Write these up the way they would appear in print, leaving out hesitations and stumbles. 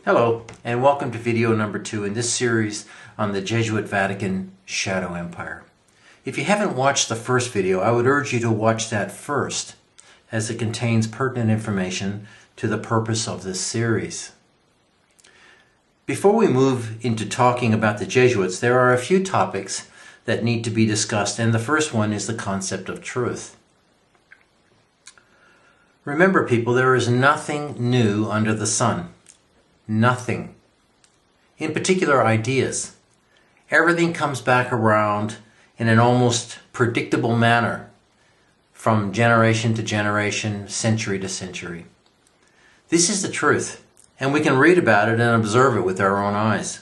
Hello, and welcome to video number 2 in this series on the Jesuit Vatican Shadow Empire. If you haven't watched the first video, I would urge you to watch that first, as it contains pertinent information to the purpose of this series. Before we move into talking about the Jesuits, there are a few topics that need to be discussed, and the first one is the concept of truth. Remember, people, there is nothing new under the sun. Nothing. In particular, ideas. Everything comes back around in an almost predictable manner from generation to generation, century to century. This is the truth, and we can read about it and observe it with our own eyes.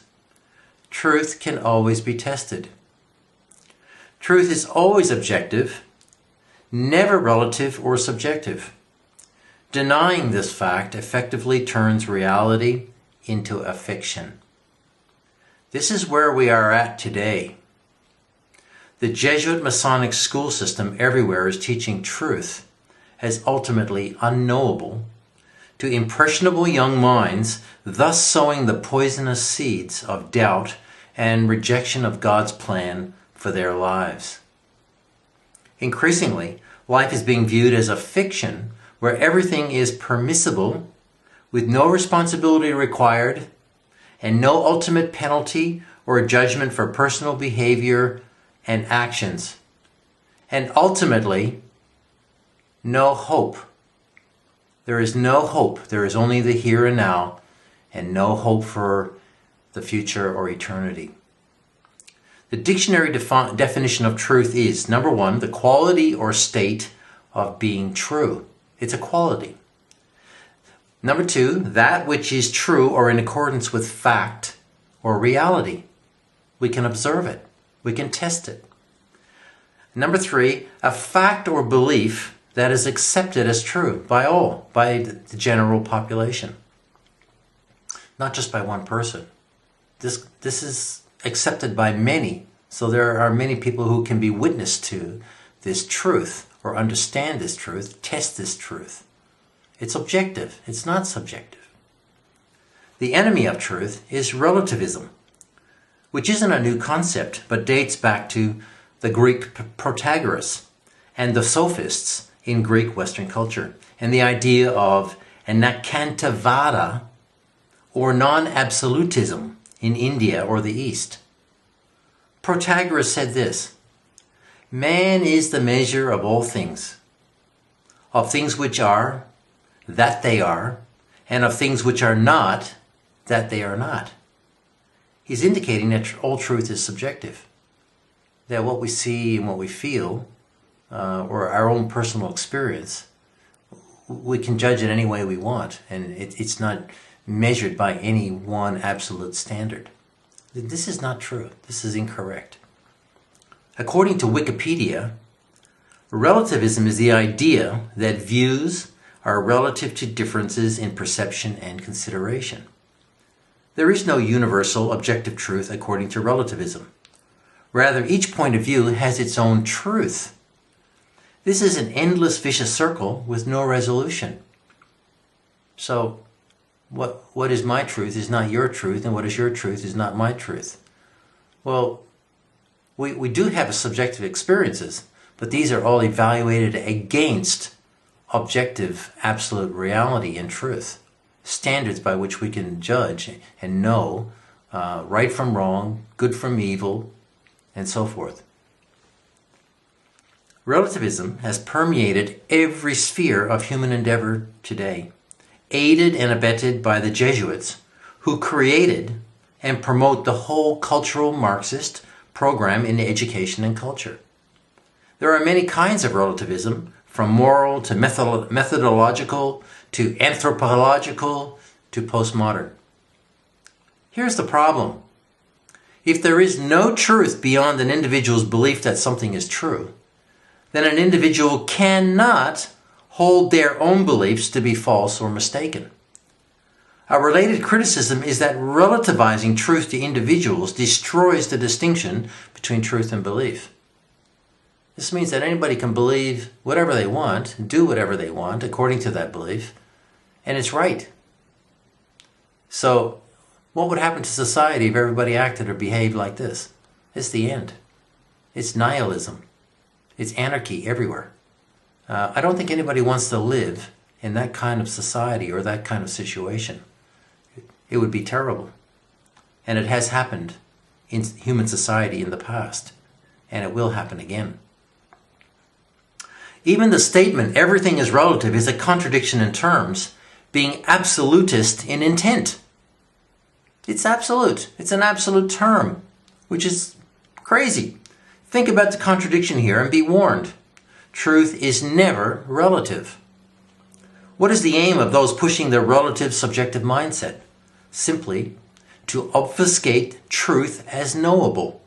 Truth can always be tested. Truth is always objective, never relative or subjective. Denying this fact effectively turns reality into a fiction. This is where we are at today. The Jesuit Masonic school system everywhere is teaching truth as ultimately unknowable to impressionable young minds, thus sowing the poisonous seeds of doubt and rejection of God's plan for their lives. Increasingly, life is being viewed as a fiction where everything is permissible, with no responsibility required, and no ultimate penalty or judgment for personal behavior and actions. And ultimately, no hope. There is no hope. There is only the here and now, and no hope for the future or eternity. The dictionary definition of truth is, number 1, the quality or state of being true. It's a quality. Number 2, that which is true or in accordance with fact or reality. We can observe it. We can test it. Number 3, a fact or belief that is accepted as true by all, by the general population. Not just by one person. This is accepted by many, so there are many people who can be witness to this truth, or understand this truth, test this truth. It's objective, it's not subjective. The enemy of truth is relativism, which isn't a new concept, but dates back to the Greek Protagoras and the sophists in Greek Western culture, and the idea of anakantavada, or non-absolutism, in India or the East. Protagoras said this: man is the measure of all things, of things which are, that they are, and of things which are not, that they are not. He's indicating that all truth is subjective, that what we see and what we feel, or our own personal experience, we can judge it any way we want, and it's not measured by any one absolute standard. This is not true. This is incorrect. According to Wikipedia, relativism is the idea that views are relative to differences in perception and consideration. There is no universal objective truth according to relativism. Rather, each point of view has its own truth. This is an endless vicious circle with no resolution. So, what is my truth is not your truth, and what is your truth is not my truth. Well, we do have subjective experiences, but these are all evaluated against objective, absolute reality and truth, standards by which we can judge and know right from wrong, good from evil, and so forth. Relativism has permeated every sphere of human endeavor today, aided and abetted by the Jesuits, who created and promote the whole cultural Marxist program in education and culture. There are many kinds of relativism, from moral to methodological to anthropological to postmodern. Here's the problem. If there is no truth beyond an individual's belief that something is true, then an individual cannot hold their own beliefs to be false or mistaken. A related criticism is that relativizing truth to individuals destroys the distinction between truth and belief. This means that anybody can believe whatever they want, do whatever they want according to that belief, and it's right. So what would happen to society if everybody acted or behaved like this? It's the end. It's nihilism. It's anarchy everywhere. I don't think anybody wants to live in that kind of society or that kind of situation. It would be terrible. And it has happened in human society in the past, and it will happen again. Even the statement, everything is relative, is a contradiction in terms, being absolutist in intent. It's absolute. It's an absolute term, which is crazy. Think about the contradiction here and be warned. Truth is never relative. What is the aim of those pushing their relative subjective mindset? Simply to obfuscate truth as knowable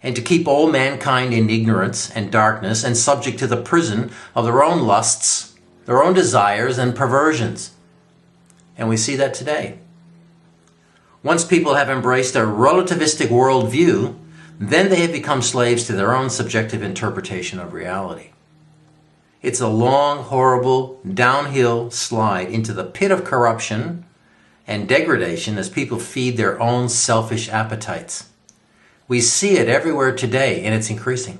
and to keep all mankind in ignorance and darkness and subject to the prison of their own lusts, their own desires and perversions. And we see that today. Once people have embraced a relativistic worldview, then they have become slaves to their own subjective interpretation of reality. It's a long, horrible, downhill slide into the pit of corruption and degradation as people feed their own selfish appetites. We see it everywhere today, and it's increasing.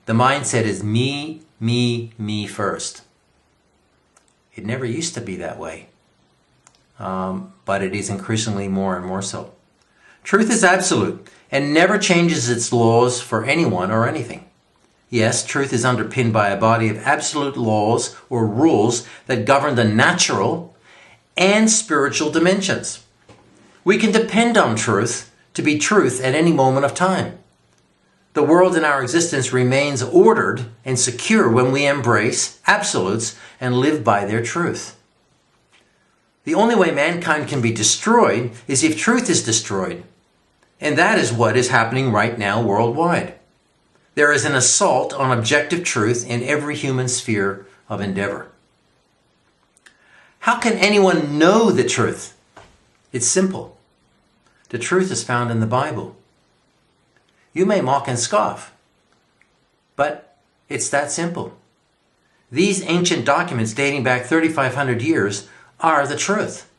The mindset is me, me, me first. It never used to be that way, but it is increasingly more and more so. Truth is absolute and never changes its laws for anyone or anything. Yes, truth is underpinned by a body of absolute laws or rules that govern the natural and spiritual dimensions. We can depend on truth to be truth at any moment of time. The world in our existence remains ordered and secure when we embrace absolutes and live by their truth. The only way mankind can be destroyed is if truth is destroyed. And that is what is happening right now worldwide. There is an assault on objective truth in every human sphere of endeavor. How can anyone know the truth? It's simple. The truth is found in the Bible. You may mock and scoff, but it's that simple. These ancient documents dating back 3,500 years are the truth.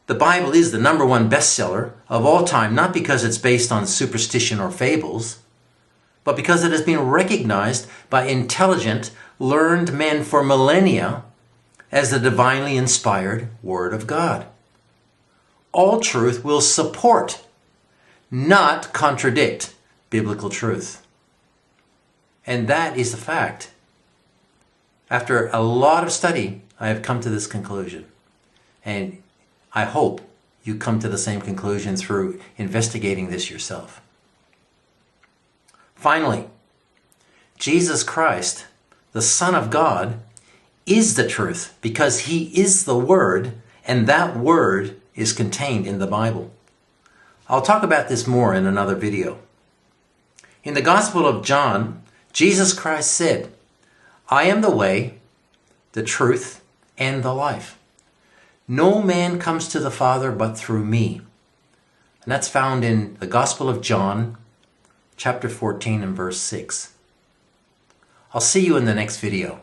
The Bible is the #1 bestseller of all time, not because it's based on superstition or fables, but because it has been recognized by intelligent, learned men for millennia as the divinely inspired Word of God. All truth will support, not contradict, biblical truth. And that is the fact. After a lot of study, I have come to this conclusion. And I hope you come to the same conclusion through investigating this yourself. Finally, Jesus Christ, the Son of God, is the truth because he is the Word, and that Word is contained in the Bible. I'll talk about this more in another video. In the Gospel of John, Jesus Christ said, "I am the way, the truth, and the life. No man comes to the Father but through me." And that's found in the Gospel of John, chapter 14 and verse 6. I'll see you in the next video.